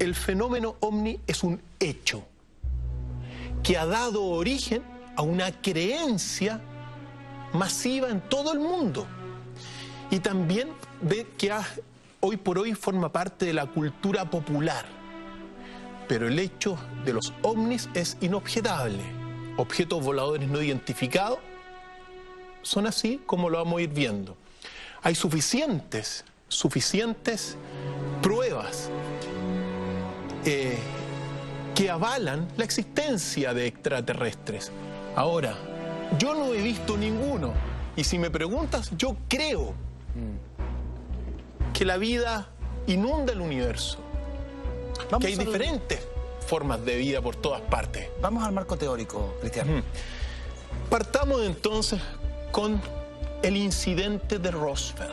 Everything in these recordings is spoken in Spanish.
el fenómeno ovni es un hecho que ha dado origen a una creencia masiva en todo el mundo y también hoy por hoy forma parte de la cultura popular. Pero el hecho de los ovnis es inobjetable. Objetos voladores no identificados son así como lo vamos a ir viendo. Hay suficientes pruebas que avalan la existencia de extraterrestres. Ahora, yo no he visto ninguno. Y si me preguntas, yo creo que la vida inunda el universo. Que hay diferentes formas de vida por todas partes. Vamos al marco teórico, Cristian. Partamos entonces con el incidente de Roswell.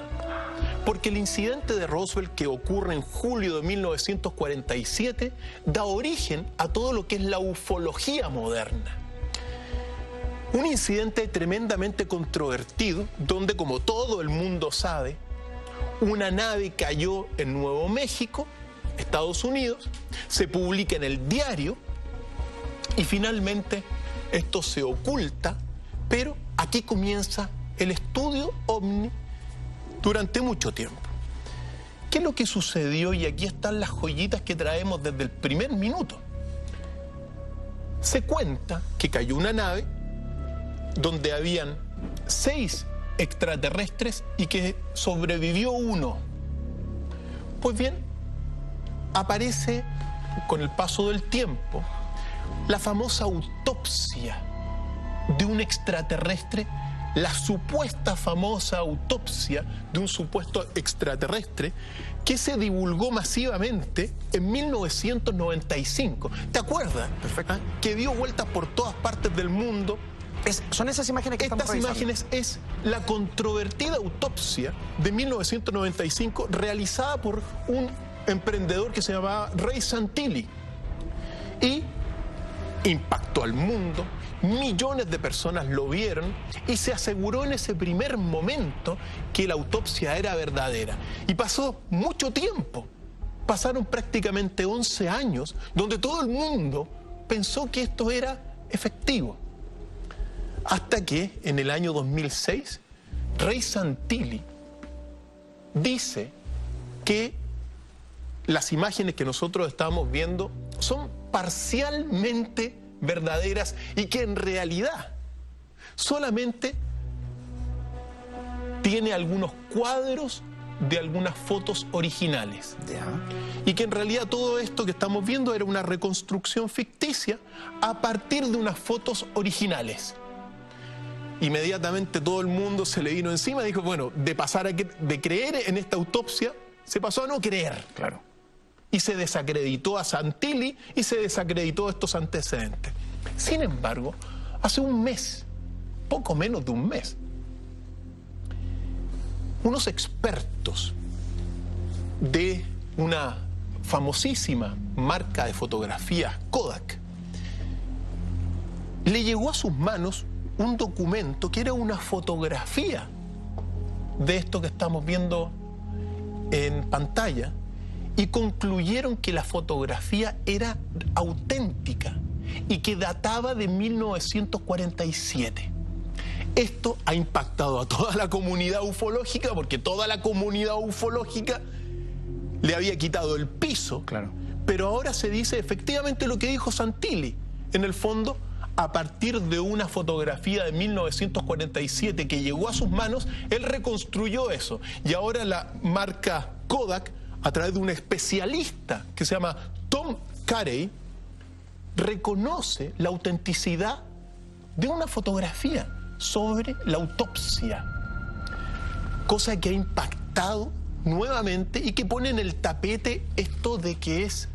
Porque el incidente de Roswell, que ocurre en julio de 1947, da origen a todo lo que es la ufología moderna. Un incidente tremendamente controvertido, donde, como todo el mundo sabe, una nave cayó en Nuevo México, Estados Unidos, se publica en el diario y finalmente esto se oculta, pero aquí comienza el estudio ovni durante mucho tiempo. ¿Qué es lo que sucedió? Y aquí están las joyitas que traemos desde el primer minuto. Se cuenta que cayó una nave donde habían 6 extraterrestres y que sobrevivió uno. Pues bien, aparece con el paso del tiempo la famosa autopsia de un extraterrestre, la supuesta famosa autopsia de un supuesto extraterrestre que se divulgó masivamente en 1995. ¿Te acuerdas? Perfecto. Que dio vueltas por todas partes del mundo. Son esas imágenes que estamos revisando. Estas imágenes es la controvertida autopsia de 1995 realizada por un emprendedor que se llamaba Ray Santilli y impactó al mundo. Millones de personas lo vieron y se aseguró en ese primer momento que la autopsia era verdadera. Y pasó mucho tiempo, pasaron prácticamente 11 años, donde todo el mundo pensó que esto era efectivo. Hasta que en el año 2006, Ray Santilli dice que las imágenes que nosotros estamos viendo son parcialmente verdaderas y que en realidad solamente tiene algunos cuadros de algunas fotos originales. Y que en realidad todo esto que estamos viendo era una reconstrucción ficticia a partir de unas fotos originales. Inmediatamente todo el mundo se le vino encima y dijo, bueno, de creer en esta autopsia, se pasó a no creer. Claro. Y se desacreditó a Santilli y se desacreditó estos antecedentes. Sin embargo, hace un mes, poco menos de un mes, unos expertos de una famosísima marca de fotografías, Kodak, le llegó a sus manos un documento que era una fotografía de esto que estamos viendo en pantalla y concluyeron que la fotografía era auténtica y que databa de 1947. Esto ha impactado a toda la comunidad ufológica porque toda la comunidad ufológica le había quitado el piso. Claro. Pero ahora se dice efectivamente lo que dijo Santilli. En el fondo, a partir de una fotografía de 1947 que llegó a sus manos, él reconstruyó eso. Y ahora la marca Kodak, a través de un especialista que se llama Tom Carey, reconoce la autenticidad de una fotografía sobre la autopsia. Cosa que ha impactado nuevamente y que pone en el tapete esto de que es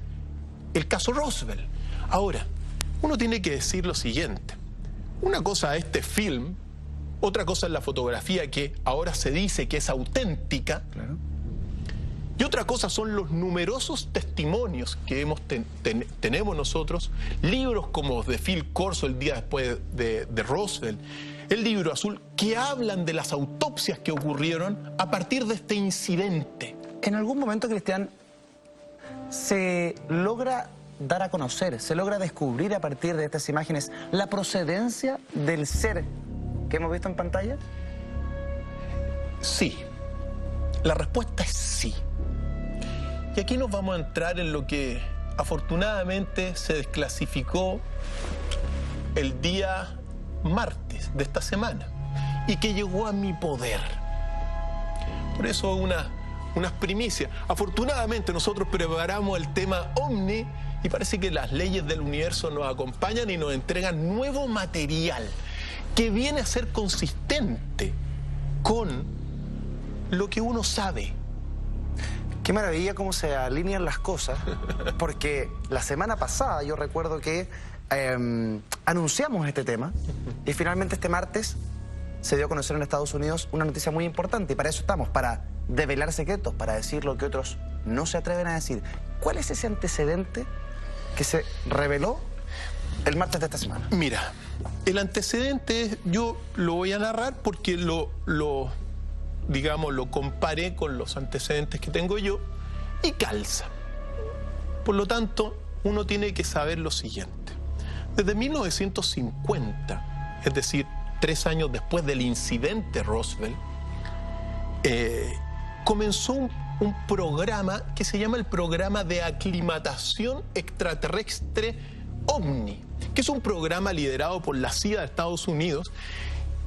el caso Roswell. Ahora, uno tiene que decir lo siguiente. Una cosa es este film, otra cosa es la fotografía que ahora se dice que es auténtica. Claro. Y otra cosa son los numerosos testimonios que tenemos nosotros, libros como de Phil Corso, el día después de Roswell, el libro azul, que hablan de las autopsias que ocurrieron a partir de este incidente. En algún momento, Cristian, se logra dar a conocer, se logra descubrir a partir de estas imágenes la procedencia del ser que hemos visto en pantalla? Sí. La respuesta es sí. Y aquí nos vamos a entrar en lo que afortunadamente se desclasificó el día martes de esta semana y que llegó a mi poder. Por eso unas primicias. Afortunadamente nosotros preparamos el tema OVNI y parece que las leyes del universo nos acompañan y nos entregan nuevo material que viene a ser consistente con lo que uno sabe. Qué maravilla cómo se alinean las cosas, porque la semana pasada yo recuerdo que anunciamos este tema y finalmente este martes se dio a conocer en Estados Unidos una noticia muy importante y para eso estamos, para develar secretos, para decir lo que otros no se atreven a decir. ¿Cuál es ese antecedente que se reveló el martes de esta semana? Mira, el antecedente yo lo voy a narrar porque lo comparé con los antecedentes que tengo yo y calza. Por lo tanto, uno tiene que saber lo siguiente. Desde 1950, es decir, 3 años después del incidente Roswell, comenzó un programa que se llama el Programa de Aclimatación Extraterrestre OVNI, que es un programa liderado por la CIA de Estados Unidos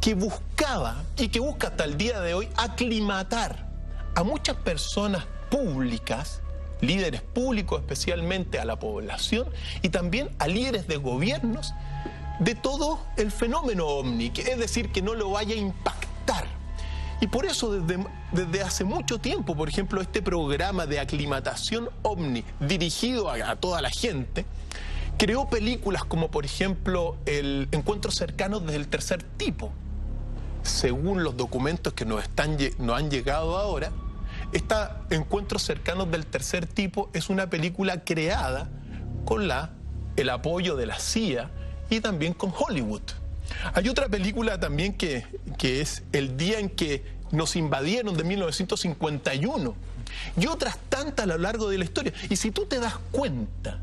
que buscaba y que busca hasta el día de hoy aclimatar a muchas personas públicas, líderes públicos especialmente, a la población y también a líderes de gobiernos de todo el fenómeno OVNI, es decir, que no lo vaya a impactar. Y por eso desde hace mucho tiempo, por ejemplo, este programa de aclimatación OVNI dirigido a toda la gente, creó películas como por ejemplo el Encuentros cercanos del tercer tipo. Según los documentos que nos han llegado ahora, Encuentros cercanos del tercer tipo es una película creada con el apoyo de la CIA y también con Hollywood. Hay otra película también que es El día en que nos invadieron, de 1951, y otras tantas a lo largo de la historia. Y si tú te das cuenta,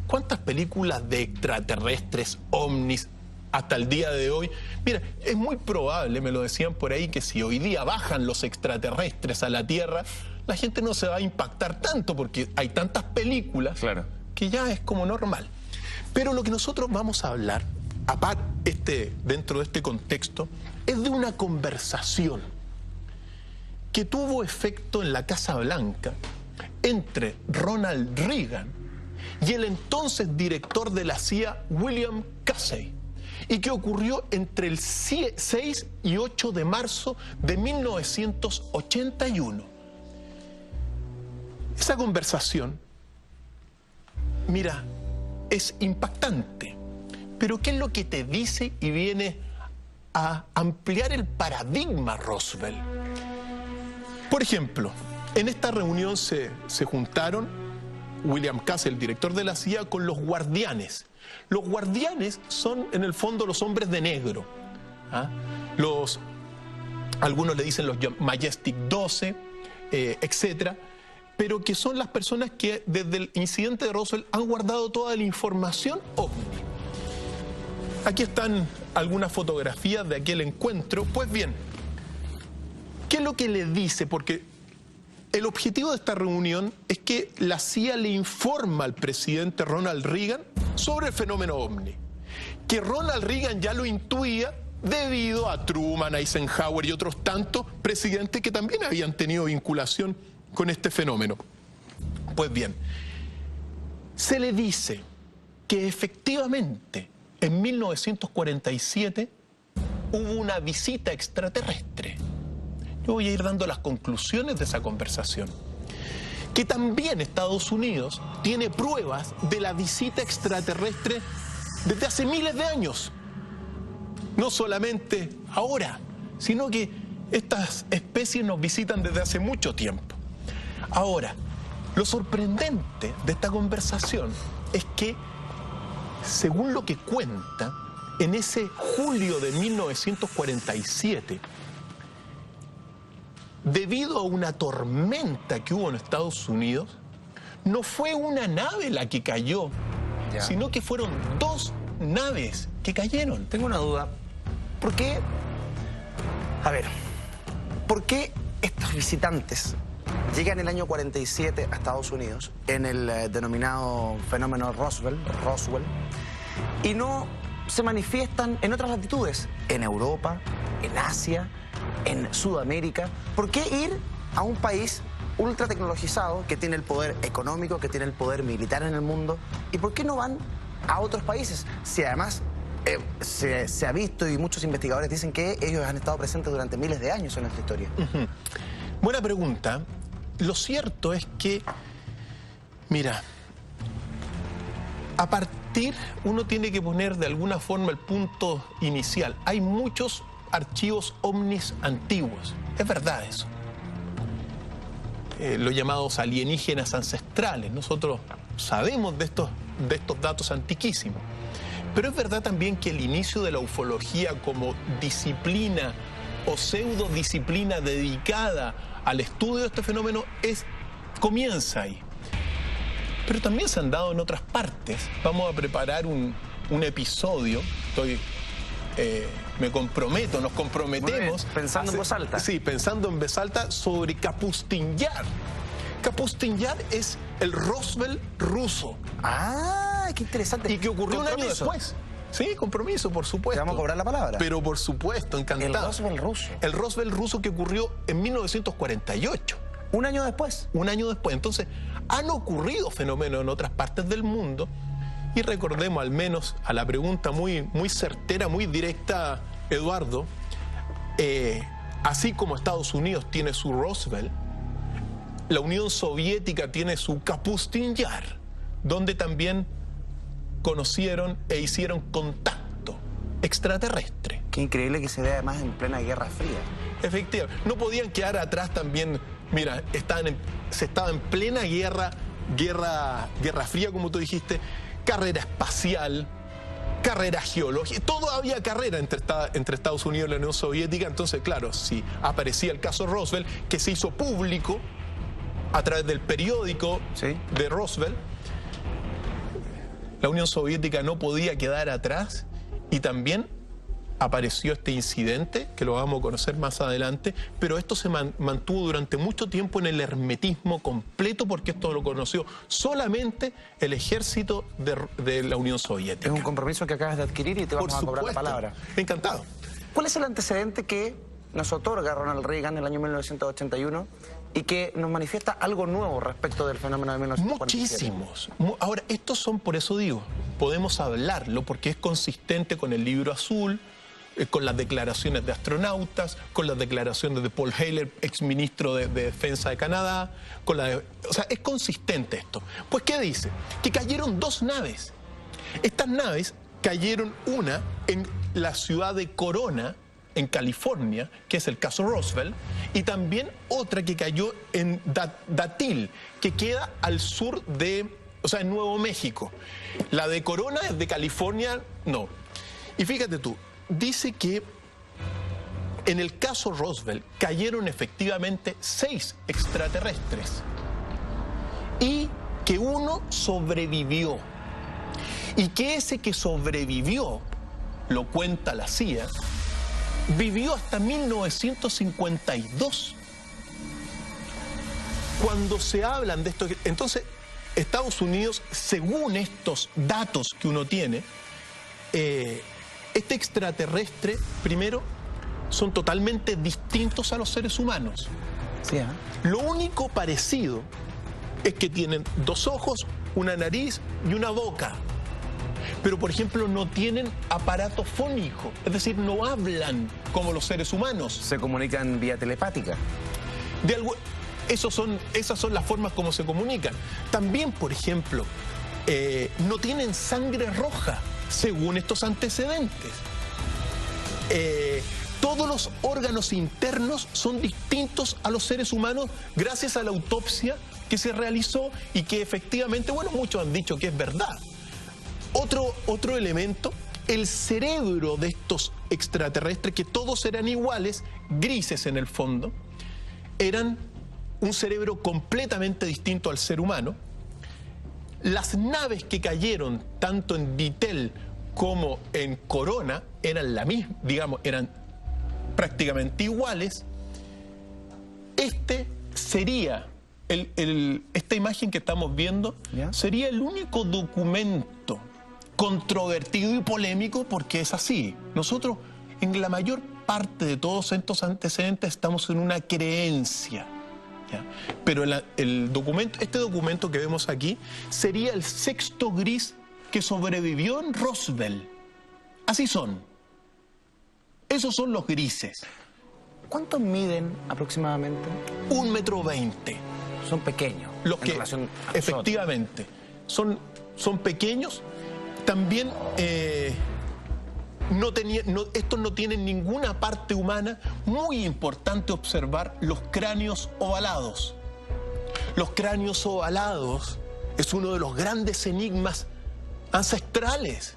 ¿cuántas películas de extraterrestres, ovnis, hasta el día de hoy? Mira, es muy probable, me lo decían por ahí, que si hoy día bajan los extraterrestres a la Tierra, la gente no se va a impactar tanto porque hay tantas películas, claro, que ya es como normal. Pero lo que nosotros vamos a hablar, dentro de este contexto, es de una conversación que tuvo efecto en la Casa Blanca entre Ronald Reagan y el entonces director de la CIA, William Casey, y que ocurrió entre el 6 y 8 de marzo de 1981. Esa conversación, mira, es impactante, pero ¿qué es lo que te dice y viene a ampliar el paradigma Roswell? Por ejemplo, en esta reunión se juntaron William Casey, el director de la CIA, con los guardianes. Los guardianes son, en el fondo, los hombres de negro. Algunos le dicen los Majestic 12, etcétera, pero que son las personas que desde el incidente de Roswell han guardado toda la información OVNI. Aquí están algunas fotografías de aquel encuentro. Pues bien, ¿qué es lo que le dice? Porque el objetivo de esta reunión es que la CIA le informa al presidente Ronald Reagan sobre el fenómeno OVNI, que Ronald Reagan ya lo intuía debido a Truman, Eisenhower y otros tantos presidentes que también habían tenido vinculación con este fenómeno. Pues bien, se le dice que efectivamente en 1947 hubo una visita extraterrestre. Yo voy a ir dando las conclusiones de esa conversación. Que también Estados Unidos tiene pruebas de la visita extraterrestre desde hace miles de años. No solamente ahora, sino que estas especies nos visitan desde hace mucho tiempo. Ahora, lo sorprendente de esta conversación es que, según lo que cuenta, en ese julio de 1947, debido a una tormenta que hubo en Estados Unidos, no fue una nave la que cayó, sino que fueron 2 naves que cayeron. Tengo una duda. ¿Por qué? A ver, ¿por qué estos visitantes llegan el año 47 a Estados Unidos en el denominado fenómeno Roswell, y no se manifiestan en otras latitudes? En Europa, en Asia, en Sudamérica. ¿Por qué ir a un país ultra tecnologizado que tiene el poder económico, que tiene el poder militar en el mundo? ¿Y por qué no van a otros países? Si además se ha visto y muchos investigadores dicen que ellos han estado presentes durante miles de años en nuestra historia. Buena pregunta. Lo cierto es que, mira, a partir, uno tiene que poner de alguna forma el punto inicial. Hay muchos archivos ovnis antiguos. Es verdad eso. Los llamados alienígenas ancestrales. Nosotros sabemos de estos datos antiquísimos. Pero es verdad también que el inicio de la ufología como disciplina o pseudodisciplina dedicada al estudio de este fenómeno comienza ahí. Pero también se han dado en otras partes. Vamos a preparar un episodio. Me comprometo, nos comprometemos. Pensando en voz alta. Sí, pensando en voz alta sobre Kapustin Yar. Kapustin Yar es el Roswell ruso. Ah, qué interesante. Y que ocurrió un año después. Sí, compromiso, por supuesto. ¿Te vamos a cobrar la palabra? Pero por supuesto, encantado. El Roswell ruso. El Roswell ruso que ocurrió en 1948. ¿Un año después? Un año después. Entonces, han ocurrido fenómenos en otras partes del mundo. Y recordemos, al menos, a la pregunta muy certera, muy directa, Eduardo, así como Estados Unidos tiene su Roswell, la Unión Soviética tiene su Kapustin Yar, donde también conocieron e hicieron contacto extraterrestre. Qué increíble que se vea además en plena Guerra Fría. Efectivamente. No podían quedar atrás también. Mira, se estaba en plena guerra fría, como tú dijiste, carrera espacial, carrera geológica, todo había carrera entre Estados Unidos y la Unión Soviética. Entonces, claro, si aparecía el caso Roswell, que se hizo público a través del periódico de Roswell, la Unión Soviética no podía quedar atrás y también apareció este incidente, que lo vamos a conocer más adelante, pero esto se mantuvo durante mucho tiempo en el hermetismo completo, porque esto lo conoció solamente el ejército de la Unión Soviética. Es un compromiso que acabas de adquirir y te vamos a cobrar la palabra. Encantado. ¿Cuál es el antecedente que nos otorga Ronald Reagan en el año 1981 y que nos manifiesta algo nuevo respecto del fenómeno de 1947? Muchísimos. Ahora, estos son, por eso digo, podemos hablarlo porque es consistente con el Libro Azul, con las declaraciones de astronautas, con las declaraciones de Paul Heyler, exministro de Defensa de Canadá, o sea, es consistente esto. Pues, ¿qué dice? Que cayeron 2 naves. Estas naves cayeron, una en la ciudad de Corona, en California, que es el caso Roswell, y también otra que cayó en Datil, que queda al sur o sea, en Nuevo México. La de Corona es de California, no. Y fíjate tú, dice que en el caso Roswell cayeron efectivamente 6 extraterrestres y que uno sobrevivió. Y que ese que sobrevivió, lo cuenta la CIA, vivió hasta 1952. Cuando se hablan de esto, entonces Estados Unidos, según estos datos que uno tiene, este extraterrestre, primero, son totalmente distintos a los seres humanos. Sí, ¿eh? Lo único parecido es que tienen 2 ojos, una nariz y una boca. Pero, por ejemplo, no tienen aparato fónico, es decir, no hablan como los seres humanos. Se comunican vía telepática. Esas son las formas como se comunican. También, por ejemplo, no tienen sangre roja, según estos antecedentes. Todos los órganos internos son distintos a los seres humanos gracias a la autopsia que se realizó y que efectivamente, bueno, muchos han dicho que es verdad. Otro elemento, el cerebro de estos extraterrestres, que todos eran iguales, grises en el fondo, eran un cerebro completamente distinto al ser humano, Las naves que cayeron tanto en Vitel como en Corona eran la misma, digamos, eran prácticamente iguales. Este sería, esta imagen que estamos viendo, sería el único documento controvertido y polémico, porque es así. Nosotros, en la mayor parte de todos estos antecedentes, estamos en una creencia. ¿Ya? Pero este documento que vemos aquí sería el sexto gris que sobrevivió en Roswell. Así son. Esos son los grises. ¿Cuántos miden aproximadamente? 1,20 m. Son pequeños. Los que, efectivamente, son pequeños. También estos no tienen ninguna parte humana. Muy importante observar los cráneos ovalados. Los cráneos ovalados es uno de los grandes enigmas ancestrales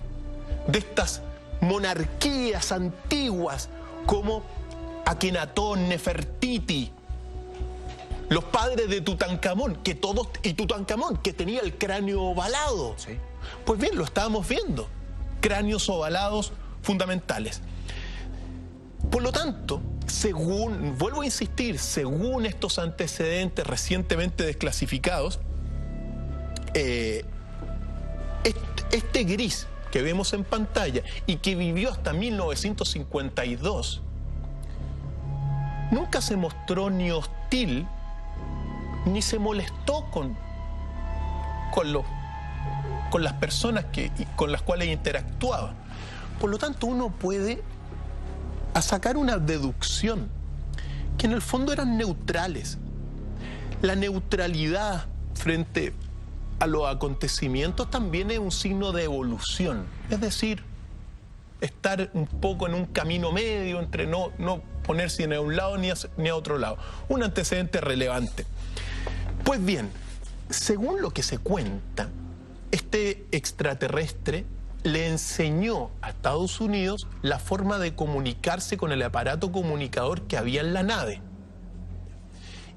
de estas monarquías antiguas como Akenatón, Nefertiti, los padres de Tutankamón, Tutankamón, que tenía el cráneo ovalado. Sí. Pues bien, lo estábamos viendo. Cráneos ovalados fundamentales. Por lo tanto, vuelvo a insistir, según estos antecedentes recientemente desclasificados, este gris que vemos en pantalla y que vivió hasta 1952, nunca se mostró ni hostil, ni se molestó con las personas con las cuales interactuaba. Por lo tanto, uno puede sacar una deducción que en el fondo eran neutrales. La neutralidad frente a los acontecimientos también es un signo de evolución. Es decir, estar un poco en un camino medio entre no ponerse ni a un lado ni a otro lado. Un antecedente relevante. Pues bien, según lo que se cuenta, este extraterrestre le enseñó a Estados Unidos la forma de comunicarse con el aparato comunicador que había en la nave.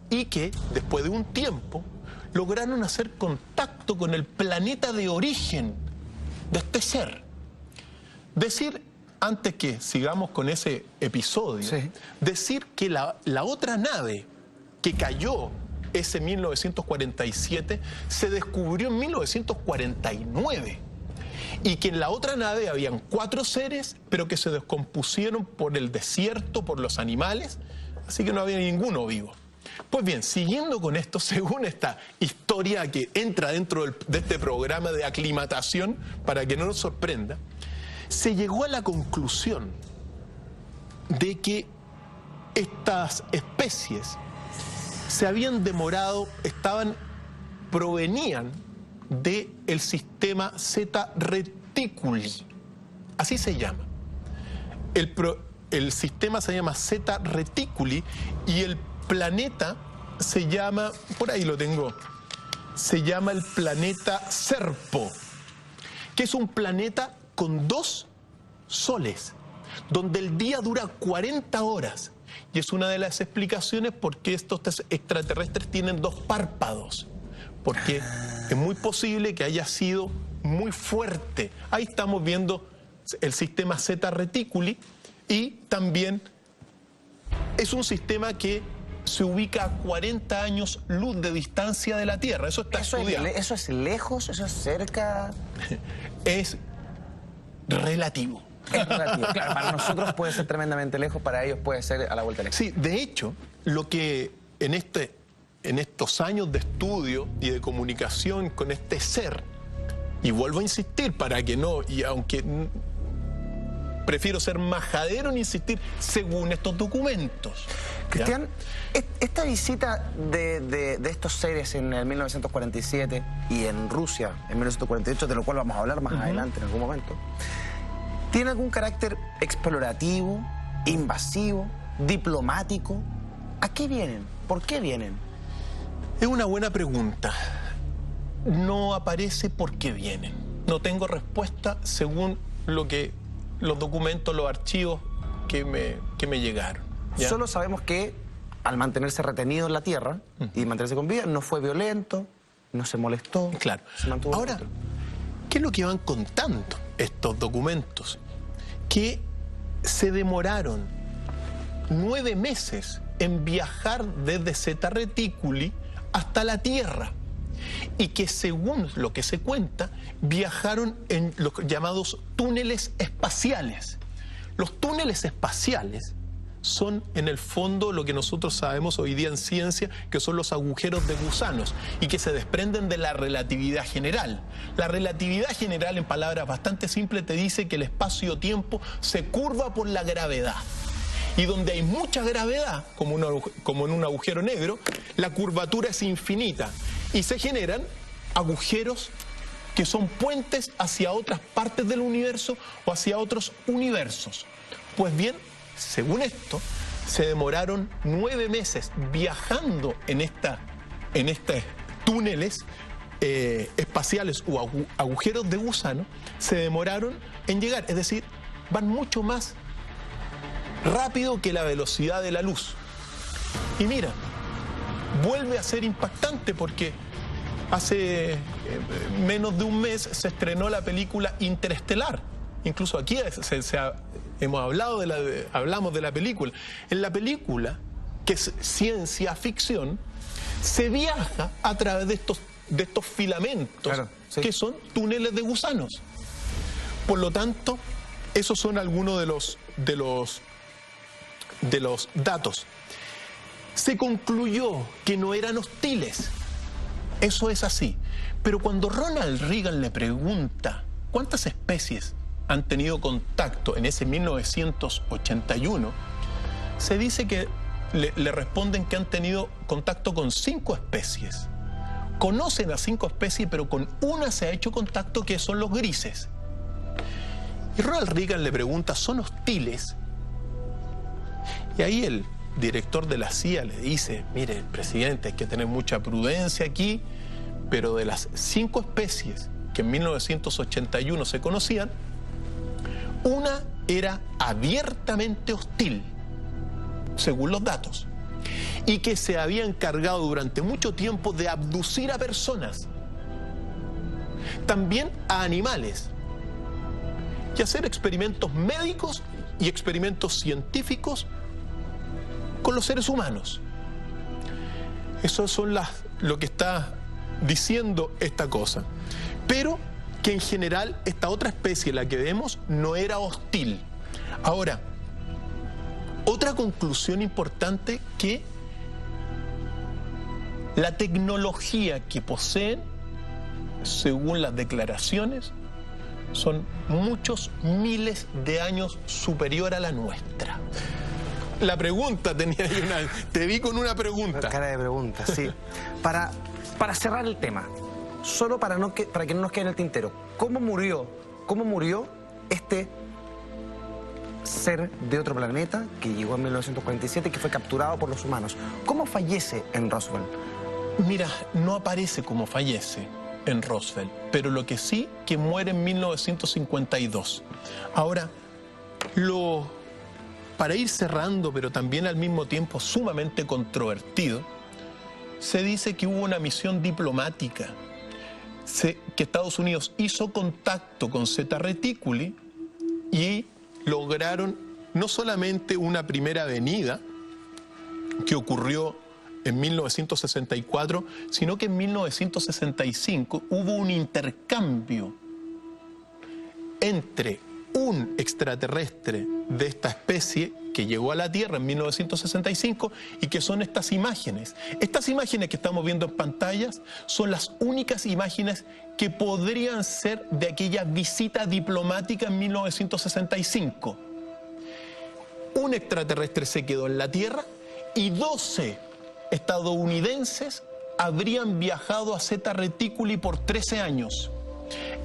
Y que, después de un tiempo, lograron hacer contacto con el planeta de origen de este ser. Decir, antes que sigamos con ese episodio, sí, decir que la otra nave que cayó ese 1947 se descubrió en 1949 y que en la otra nave habían 4 seres, pero que se descompusieron por el desierto, por los animales, así que no había ninguno vivo. Pues bien, siguiendo con esto, según esta historia que entra dentro de este programa de aclimatación, para que no nos sorprenda, se llegó a la conclusión de que estas especies se habían demorado, provenían del sistema Zeta Reticuli. Así se llama. El sistema se llama Zeta Reticuli y el planeta se llama, por ahí lo tengo, se llama el planeta Serpo, que es un planeta con 2 soles, donde el día dura 40 horas. Y es una de las explicaciones por qué estos extraterrestres tienen 2 párpados. Porque es muy posible que haya sido muy fuerte. Ahí estamos viendo el sistema Zeta Reticuli y también es un sistema que se ubica a 40 años luz de distancia de la Tierra. Eso está estudiado. ¿Eso es lejos? ¿Eso es cerca? Es relativo. Es relativo. Claro, para nosotros puede ser tremendamente lejos, para ellos puede ser a la vuelta de la esquina. Sí, de hecho, lo que en estos años de estudio y de comunicación con este ser, y vuelvo a insistir para que no, y aunque prefiero ser majadero en insistir, según estos documentos. Cristian, esta visita de estos seres en el 1947 y en Rusia en 1948, de lo cual vamos a hablar más adelante en algún momento, ¿tiene algún carácter explorativo, invasivo, diplomático? ¿A qué vienen? ¿Por qué vienen? Es una buena pregunta. No aparece por qué vienen. No tengo respuesta según los documentos, los archivos que me llegaron. ¿Ya? Solo sabemos que al mantenerse retenido en la Tierra y mantenerse con vida, no fue violento, no se molestó. Claro. Se mantuvo. Ahora, ¿qué es lo que van contando estos documentos? Que se demoraron 9 meses en viajar desde Zeta Reticuli hasta la Tierra y que, según lo que se cuenta, viajaron en los llamados túneles espaciales. Los túneles espaciales son, en el fondo, lo que nosotros sabemos hoy día en ciencia, que son los agujeros de gusanos y que se desprenden de la relatividad general. La relatividad general, en palabras bastante simples, te dice que el espacio-tiempo se curva por la gravedad. Y donde hay mucha gravedad, como en un agujero negro, la curvatura es infinita y se generan agujeros que son puentes hacia otras partes del universo o hacia otros universos. Pues bien, según esto, se demoraron 9 meses viajando en estos túneles espaciales o agujeros de gusano, se demoraron en llegar. Es decir, van mucho más rápido que la velocidad de la luz. Y mira, vuelve a ser impactante porque hace menos de un mes se estrenó la película Interestelar. Incluso aquí hablamos de la película. En la película, que es ciencia ficción, se viaja a través de estos filamentos, claro, sí, que son túneles de gusanos. Por lo tanto, esos son algunos de los datos. Se concluyó que no eran hostiles. Eso es así. Pero cuando Ronald Reagan le pregunta cuántas especies han tenido contacto en ese 1981, se dice que le responden que han tenido contacto con 5 especies. Conocen a 5 especies, pero con una se ha hecho contacto, que son los grises. Y Ronald Reagan le pregunta, ¿son hostiles? Y ahí el director de la CIA le dice, mire, presidente, hay que tener mucha prudencia aquí, pero de las 5 especies que en 1981 se conocían, una era abiertamente hostil, según los datos, y que se había encargado durante mucho tiempo de abducir a personas, también a animales, y hacer experimentos médicos y experimentos científicos con los seres humanos. Eso son lo que está diciendo esta cosa. Pero que en general esta otra especie, la que vemos, no era hostil. Ahora, otra conclusión importante, que la tecnología que poseen, según las declaraciones, son muchos miles de años superior a la nuestra. La pregunta tenía ahí te vi con una pregunta. Cara de pregunta, sí. Para cerrar el tema, solo para que no nos quede en el tintero, ¿cómo murió este ser de otro planeta que llegó en 1947 y que fue capturado por los humanos? ¿Cómo fallece en Roswell? Mira, no aparece cómo fallece en Roswell, pero lo que sí, que muere en 1952. Ahora, para ir cerrando, pero también al mismo tiempo sumamente controvertido, se dice que hubo una misión diplomática, que Estados Unidos hizo contacto con Zeta Reticuli y lograron no solamente una primera venida que ocurrió en 1964, sino que en 1965 hubo un intercambio entre un extraterrestre de esta especie que llegó a la Tierra en 1965 y que son estas imágenes. Estas imágenes que estamos viendo en pantallas son las únicas imágenes que podrían ser de aquella visita diplomática en 1965. Un extraterrestre se quedó en la Tierra y 12 estadounidenses habrían viajado a Zeta Reticuli por 13 años.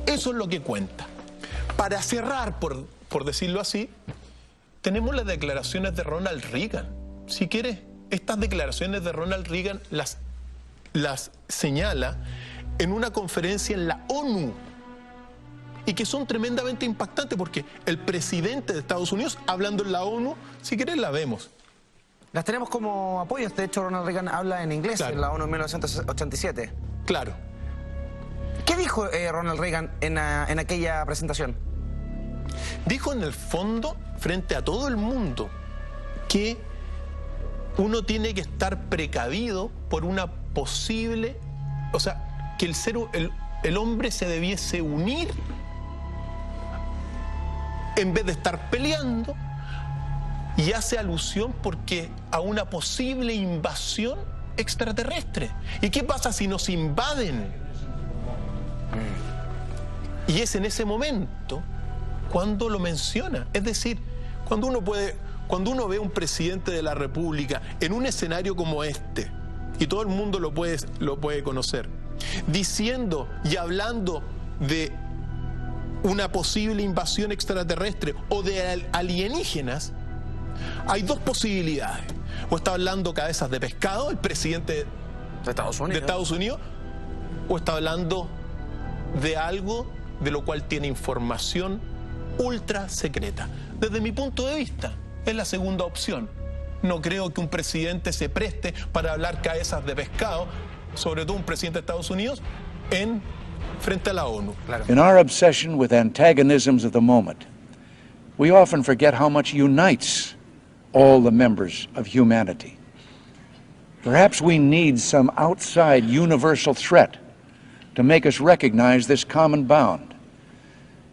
Eso es lo que cuenta. Para cerrar, por decirlo así, tenemos las declaraciones de Ronald Reagan. Si quieres, estas declaraciones de Ronald Reagan las señala en una conferencia en la ONU y que son tremendamente impactantes porque el presidente de Estados Unidos hablando en la ONU, si quieres la vemos. Las tenemos como apoyos. De hecho, Ronald Reagan habla en inglés, claro, en la ONU en 1987. Claro. ¿Qué dijo Ronald Reagan en aquella presentación? Dijo en el fondo, frente a todo el mundo, que uno tiene que estar precavido por una posible, o sea, que el hombre se debiese unir en vez de estar peleando, y hace alusión porque a una posible invasión extraterrestre. ¿Y qué pasa si nos invaden? Y es en ese momento cuando lo menciona. Es decir, cuando uno ve a un presidente de la República en un escenario como este, y todo el mundo lo puede conocer, diciendo y hablando de una posible invasión extraterrestre o de alienígenas, hay dos posibilidades. O está hablando cabezas de pescado, el presidente de Estados Unidos, o está hablando de algo de lo cual tiene información ultra secreta. Desde mi punto de vista, es la segunda opción. No creo que un presidente se preste para hablar cabezas de pescado, sobre todo un presidente de Estados Unidos, frente a la ONU. Claro. In our obsession with antagonisms of the moment, we often forget how much unites all the members of humanity. Perhaps we need some outside universal threat to make us recognize this common bound.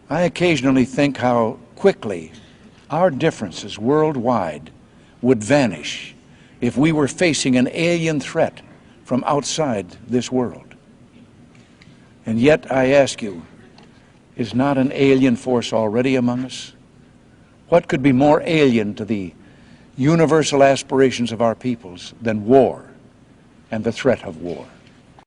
I occasionally think how quickly our differences worldwide would vanish if we were facing an alien threat from outside this world. And yet, I ask you, is not an alien force already among us? What could be more alien to the universal aspirations of our peoples than war and the threat of war?